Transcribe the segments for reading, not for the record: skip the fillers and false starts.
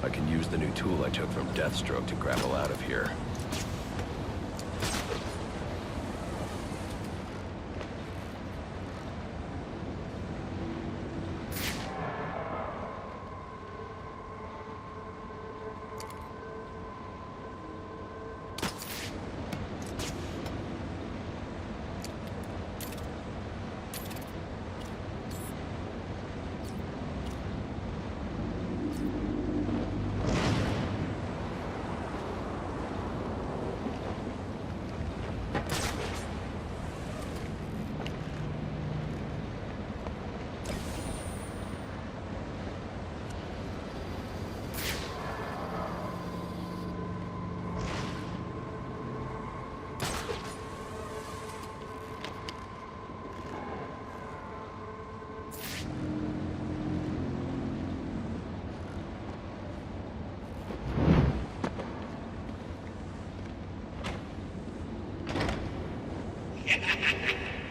I can use the new tool I took from Deathstroke to grapple out of here.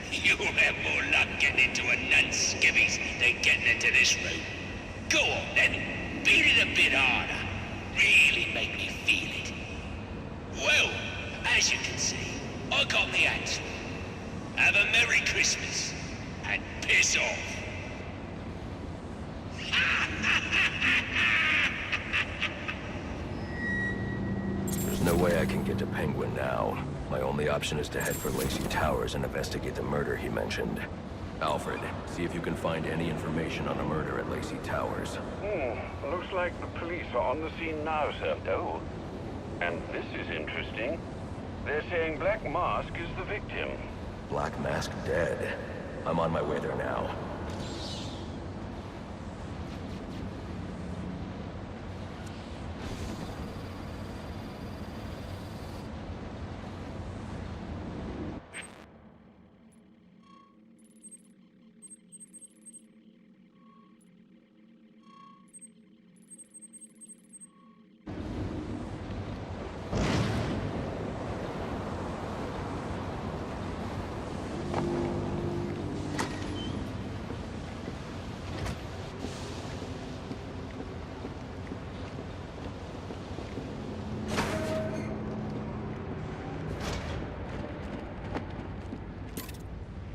You'll have more luck getting into a nun's skivvies than getting into this room. Go on then, beat it a bit harder. Really make me feel it. Well, as you can see, I got the answer. Have a Merry Christmas, and piss off. There's no way I can get to Penguin now. My only option is to head for Lacey Towers and investigate the murder he mentioned. Alfred, see if you can find any information on a murder at Lacey Towers. Looks like the police are on the scene now, sir. Oh, and this is interesting. They're saying Black Mask is the victim. Black Mask dead. I'm on my way there now.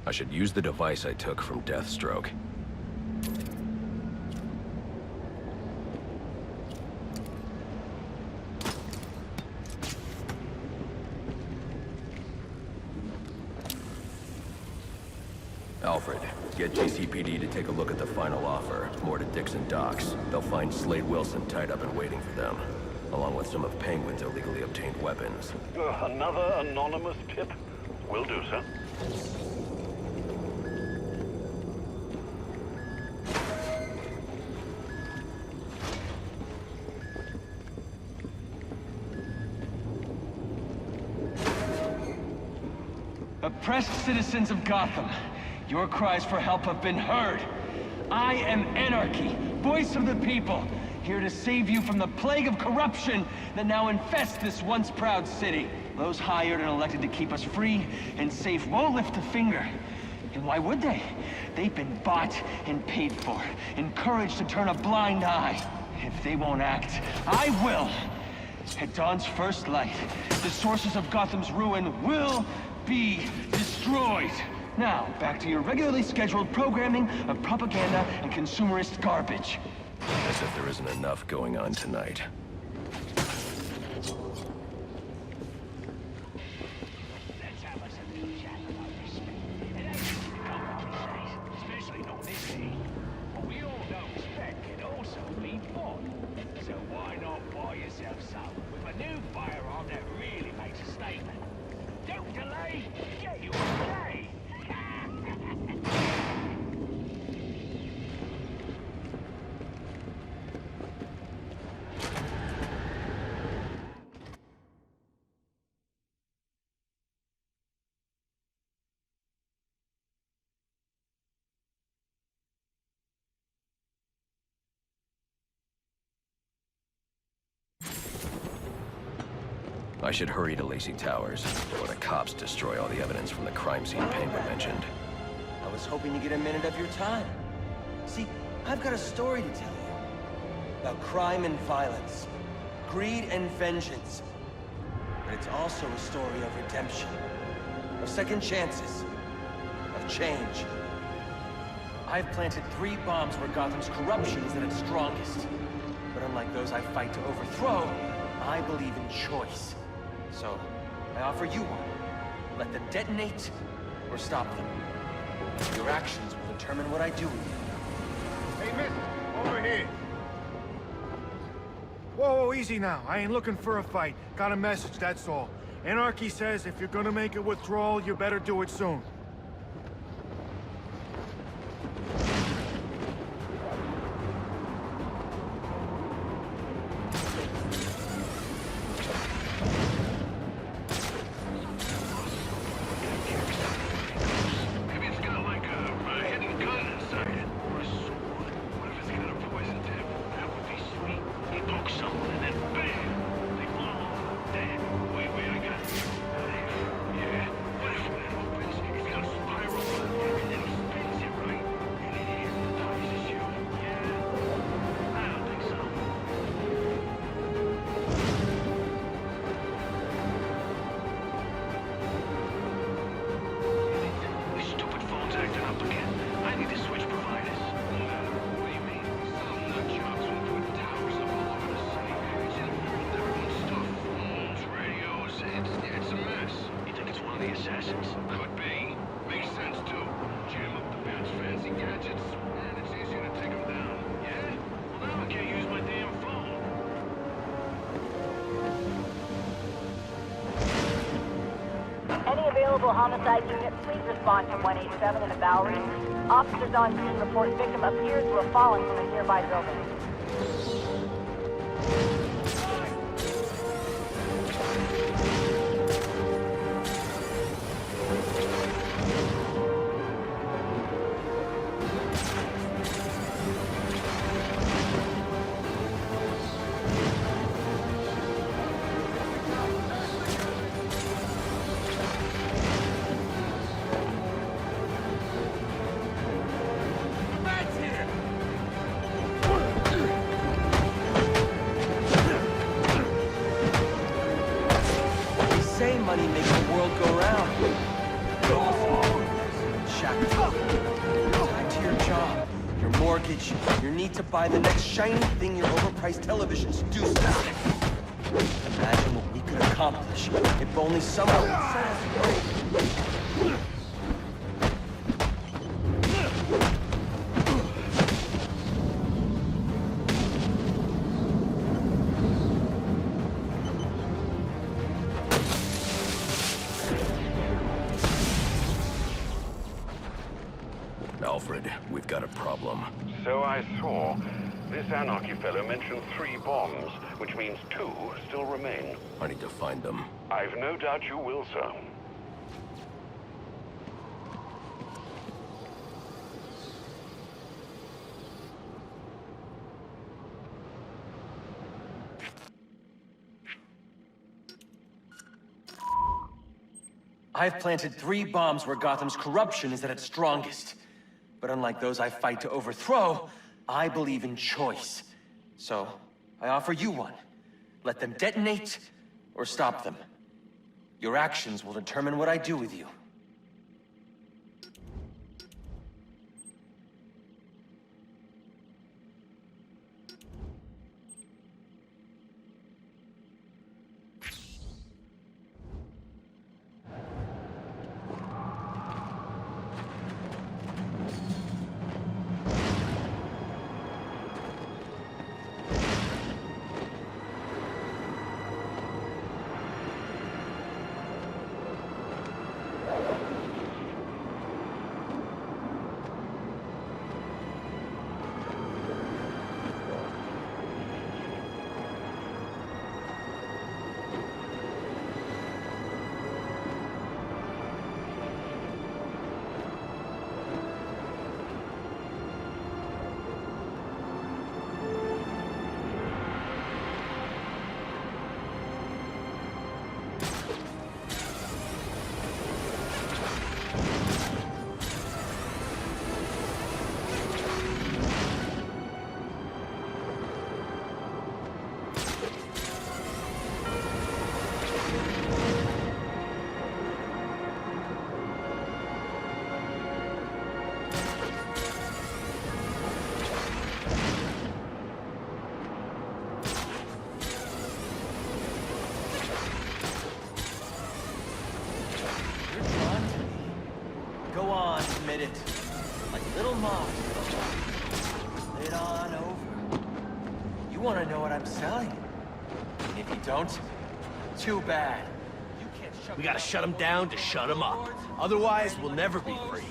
I should use the device I took from Deathstroke. Alfred, get GCPD to take a look at the final offer, more to Dixon Docks. They'll find Slade Wilson tied up and waiting for them, along with some of Penguin's illegally obtained weapons. Another anonymous tip? Will do, sir. Oppressed citizens of Gotham, your cries for help have been heard. I am Anarchy, voice of the people, here to save you from the plague of corruption that now infests this once proud city. Those hired and elected to keep us free and safe won't lift a finger. And why would they? They've been bought and paid for, encouraged to turn a blind eye. If they won't act, I will. At dawn's first light, the sources of Gotham's ruin will be destroyed. Now, back to your regularly scheduled programming of propaganda and consumerist garbage. As if there isn't enough going on tonight. Let's have us a little chat about this. It ain't easy to come up these days, especially not this day. But we all know spec can also be fun. So why not buy yourself some with a new firearm that really makes a statement? Don't delay, get you today. I should hurry to Lacey Towers, before the cops destroy all the evidence from the crime scene Penguin mentioned. I was hoping to get a minute of your time. See, I've got a story to tell you. About crime and violence. Greed and vengeance. But it's also a story of redemption. Of second chances. Of change. I've planted 3 bombs where Gotham's corruption is at its strongest. But unlike those I fight to overthrow, I believe in choice. So, I offer you one. Let them detonate, or stop them. Your actions will determine what I do with you. Hey, mister, over here. Whoa, easy now. I ain't looking for a fight. Got a message, that's all. Anarchy says if you're gonna make a withdrawal, you better do it soon. Maybe it's got like a hidden gun inside it. Or a sword. What if it's got a poison tip? That would be sweet. He pokes someone and then BAM! They fall. Damn. Wait, I got it. Yeah. What if when it opens, it's got a spiral and then he spins it right? And it hypnotizes you. Yeah. I don't think so. This stupid phone's acting up again. I need to switch providers. What do you mean? Some nut jobs will put towers up all over the city. It's infiltrating everyone's stuff. Phones, radios, it's a mess. You think it's one of the assassins? Could be. Makes sense too. Jam up the bad's fancy gadgets, and it's easier to take them down. Yeah? Well, now I can't use my damn phone. Any available homicide units, please respond to 187 in the Bowery. Officers on scene report victim appears to have fallen from a nearby building. They say money makes the world go round. Shackled. You're tied to your job, your mortgage, your need to buy the next shiny thing your overpriced television seduces. Imagine what we could accomplish if only someone would set us free. Alfred, we've got a problem. So I saw. This Anarchy fellow mentioned 3 bombs, which means 2 still remain. I need to find them. I've no doubt you will, sir. I've planted 3 bombs where Gotham's corruption is at its strongest. But unlike those I fight to overthrow, I believe in choice. So, I offer you one. Let them detonate, or stop them. Your actions will determine what I do with you. want to know what I'm selling. And if you don't, too bad. You can't shut We gotta shut them down to shut them up. Otherwise, we'll never be free.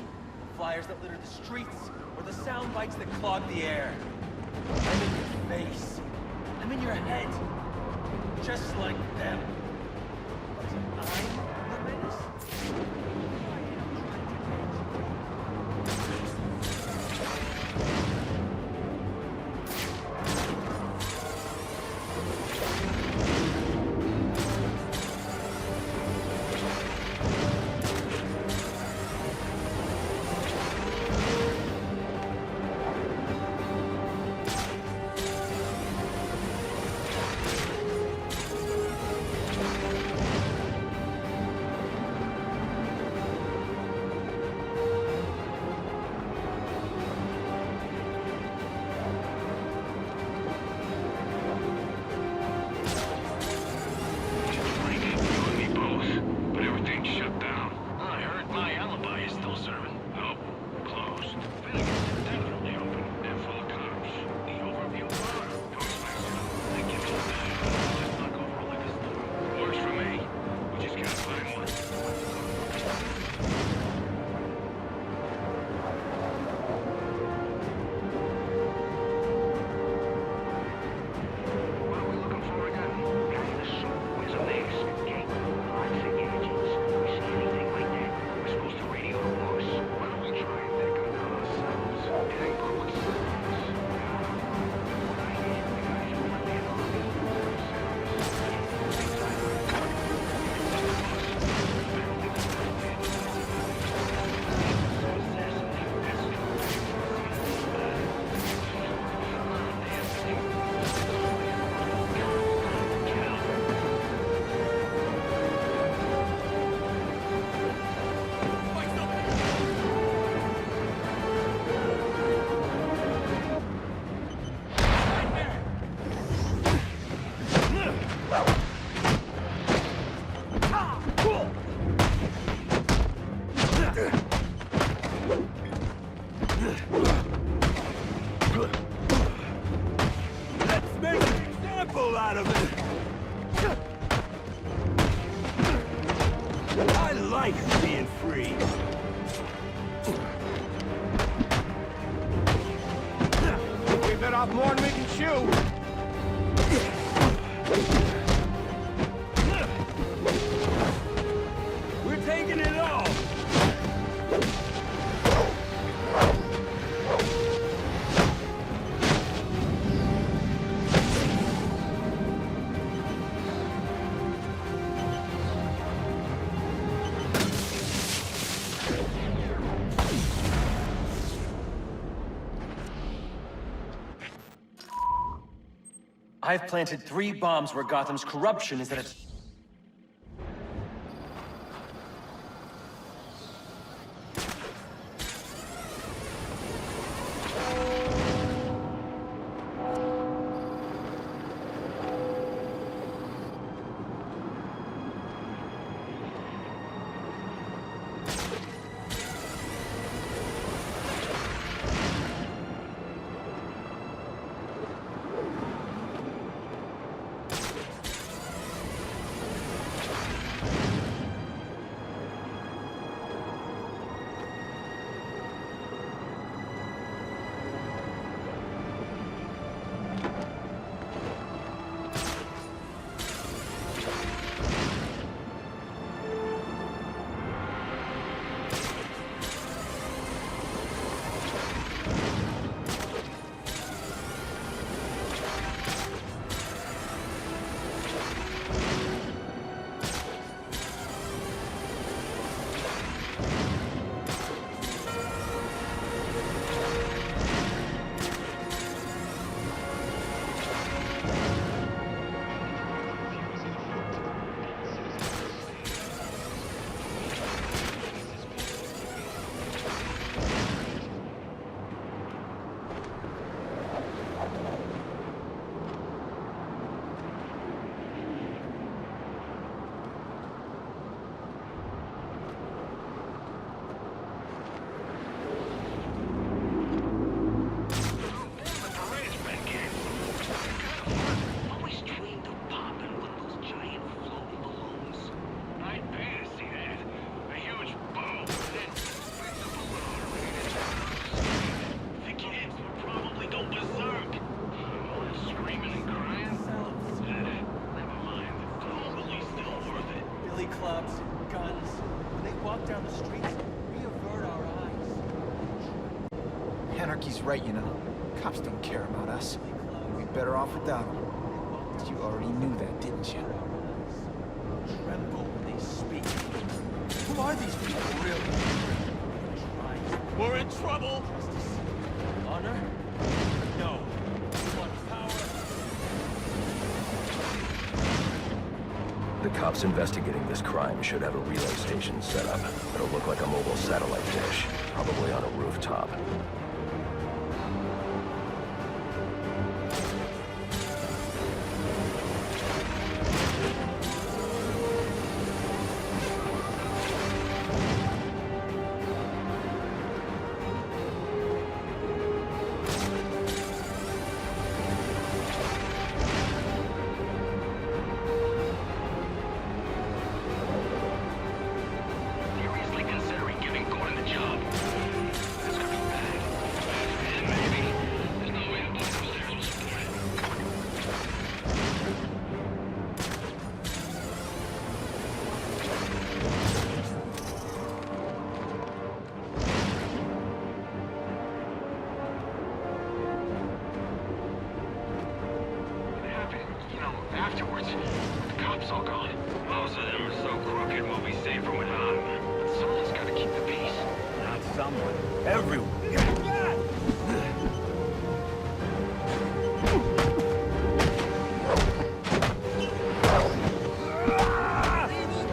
Flyers that litter the streets, or the sound bites that clog the air. I'm in your face. I'm in your head. Just like them. But I'm the menace. I like being free. We bit off more than we can chew. We're taking it all. I've planted 3 bombs where Gotham's corruption is at its... Anarchy's right, you know. Cops don't care about us. We'd be better off without them. But you already knew that, didn't you? Tremble when they speak. Who are these people, really? We're in trouble! Honor? No. We want power. The cops investigating this crime should have a relay station set up. It'll look like a mobile satellite dish, probably on a rooftop. Seriously considering giving Gordon the job. This could be bad. And maybe there's no way the boys upstairs will support it. What happened, afterwards? The cops all gone. Most of them are so crooked we'll be safer without them. But someone's gotta keep the peace. Not someone. Everyone.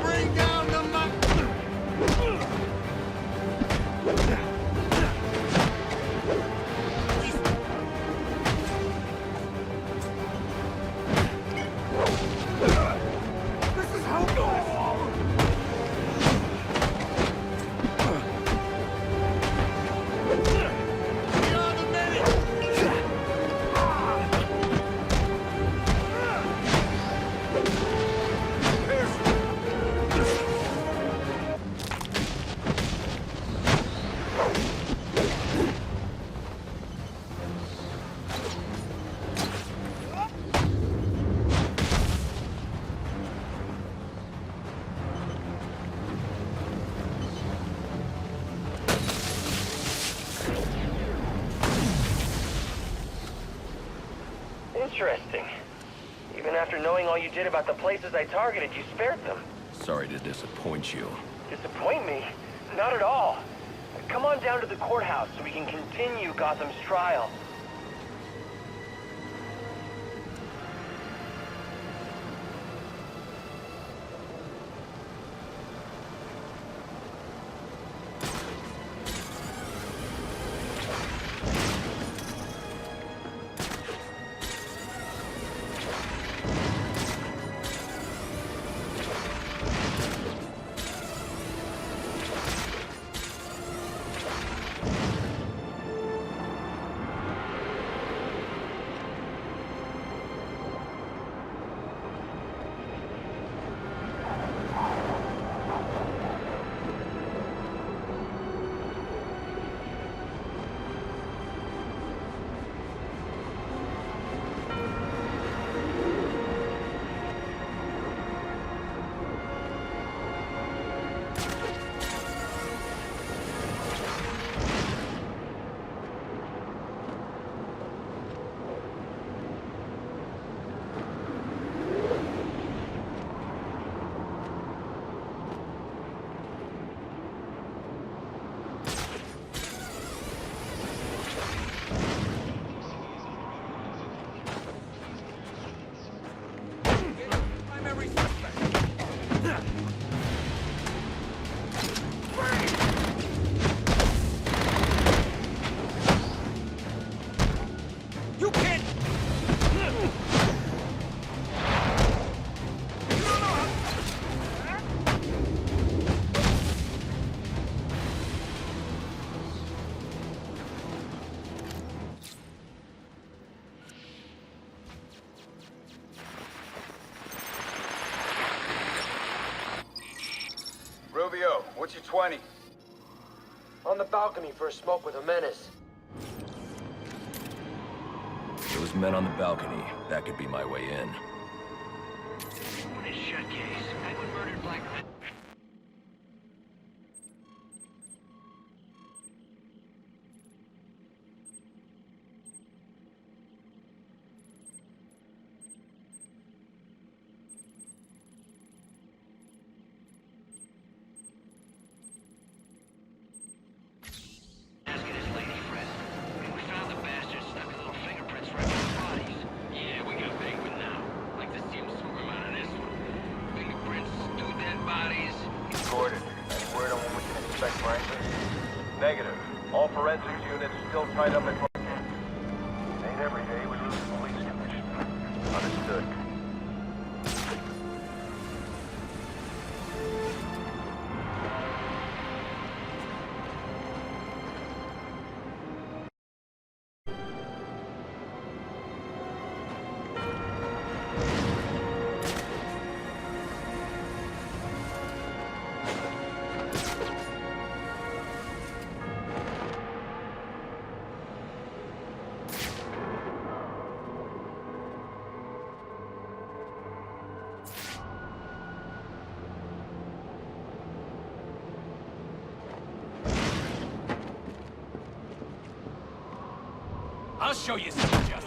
Bring down the This is how it goes! Interesting. Even after knowing all you did about the places I targeted, you spared them. Sorry to disappoint you. Disappoint me? Not at all. Come on down to the courthouse so we can continue Gotham's trial. Rubio, what's your 20? On the balcony for a smoke with a menace. Those men on the balcony, that could be my way in. What is shut case? Penguin murdered Black... fight up at... Ain't every day we lose the police commission. Understood. I'll show you some justice.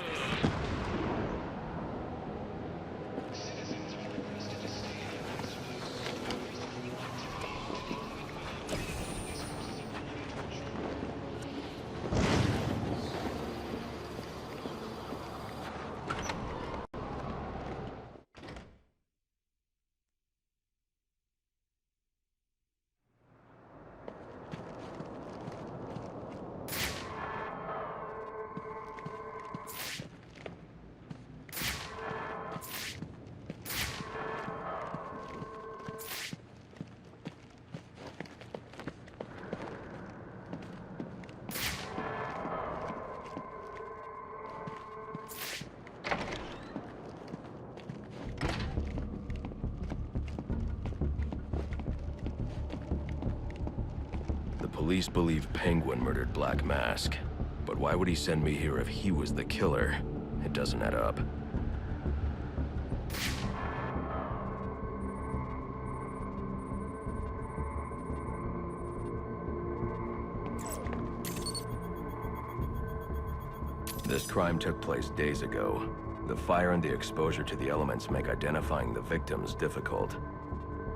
Police believe Penguin murdered Black Mask. But why would he send me here if he was the killer? It doesn't add up. This crime took place days ago. The fire and the exposure to the elements make identifying the victims difficult.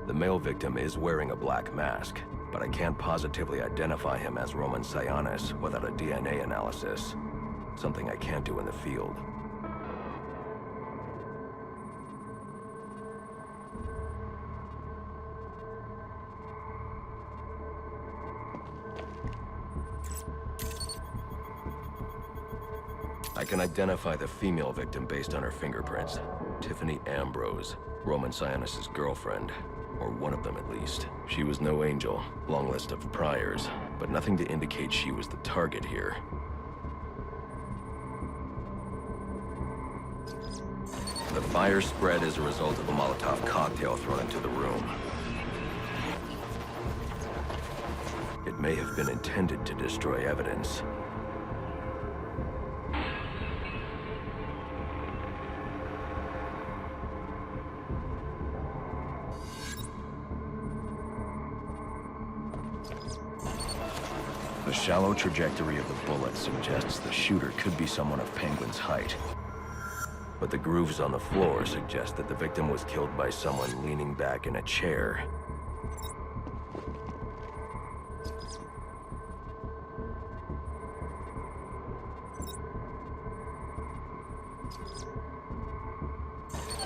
The male victim is wearing a black mask, but I can't positively identify him as Roman Sionis without a DNA analysis. Something I can't do in the field. I can identify the female victim based on her fingerprints. Tiffany Ambrose, Roman Sionis' girlfriend. Or one of them at least. She was no angel, long list of priors, but nothing to indicate she was the target here. The fire spread as a result of a Molotov cocktail thrown into the room. It may have been intended to destroy evidence. The shallow trajectory of the bullet suggests the shooter could be someone of Penguin's height. But the grooves on the floor suggest that the victim was killed by someone leaning back in a chair.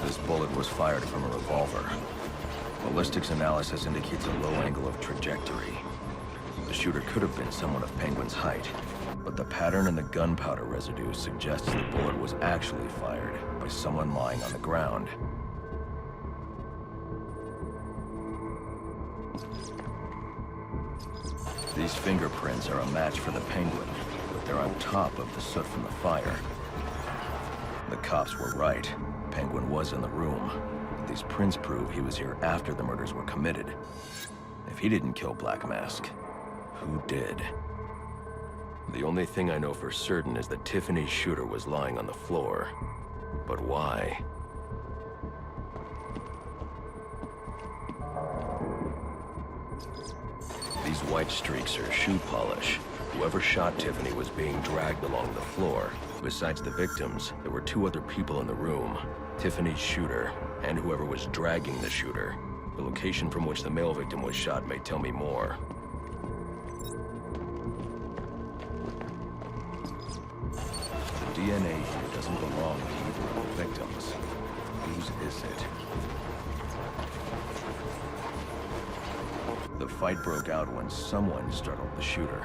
This bullet was fired from a revolver. Ballistics analysis indicates a low angle of trajectory. The shooter could have been someone of Penguin's height, but the pattern in the gunpowder residue suggests the bullet was actually fired by someone lying on the ground. These fingerprints are a match for the Penguin, but they're on top of the soot from the fire. The cops were right. Penguin was in the room. But these prints prove he was here after the murders were committed. If he didn't kill Black Mask, who did? The only thing I know for certain is that Tiffany's shooter was lying on the floor. But why? These white streaks are shoe polish. Whoever shot Tiffany was being dragged along the floor. Besides the victims, there were two other people in the room. Tiffany's shooter, and whoever was dragging the shooter. The location from which the male victim was shot may tell me more. The DNA here doesn't belong to either of the victims. Whose is it? The fight broke out when someone startled the shooter.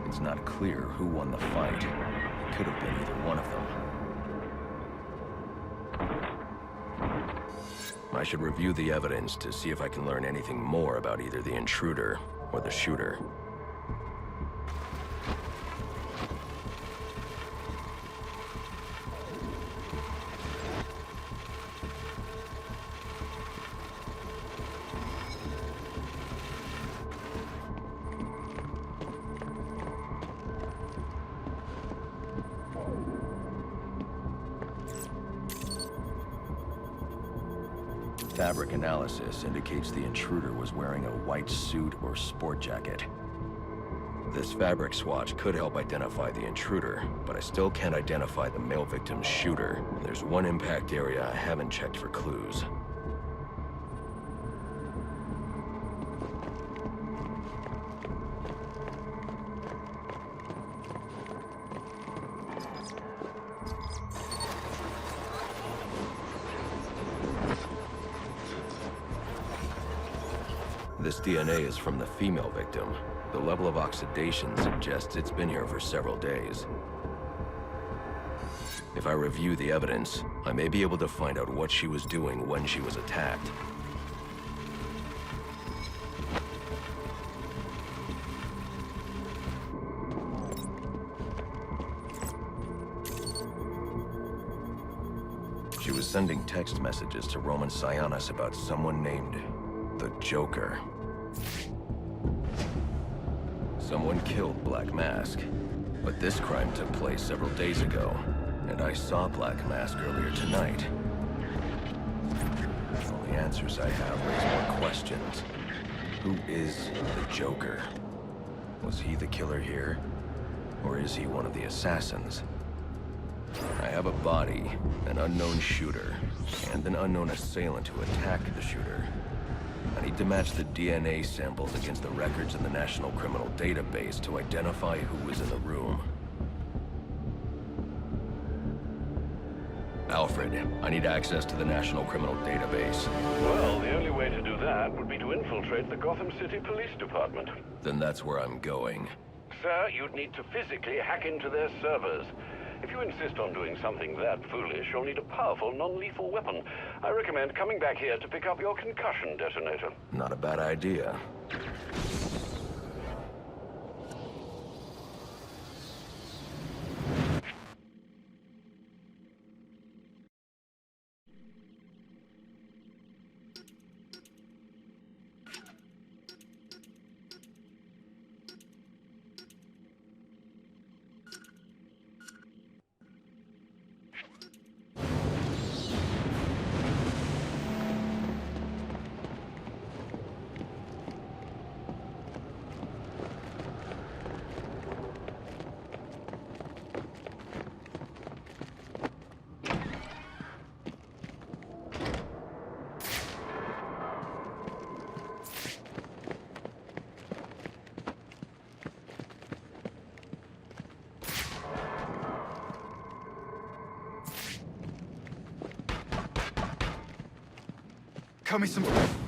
It It's not clear who won the fight. It could have been either one of them. I should review the evidence to see if I can learn anything more about either the intruder or the shooter. Fabric analysis indicates the intruder was wearing a white suit or sport jacket. This fabric swatch could help identify the intruder, but I still can't identify the male victim's shooter. There's one impact area I haven't checked for clues. This DNA is from the female victim. The level of oxidation suggests it's been here for several days. If I review the evidence, I may be able to find out what she was doing when she was attacked. She was sending text messages to Roman Sionis about someone named the Joker. Someone killed Black Mask, but this crime took place several days ago, and I saw Black Mask earlier tonight. All the answers I have raise more questions. Who is the Joker? Was he the killer here? Or is he one of the assassins? I have a body, an unknown shooter, and an unknown assailant who attacked the shooter. I need to match the DNA samples against the records in the National Criminal Database to identify who was in the room. Alfred, I need access to the National Criminal Database. Well, the only way to do that would be to infiltrate the Gotham City Police Department. Then that's where I'm going. Sir, you'd need to physically hack into their servers. If you insist on doing something that foolish, you'll need a powerful, non-lethal weapon. I recommend coming back here to pick up your concussion detonator. Not a bad idea. Cut me some...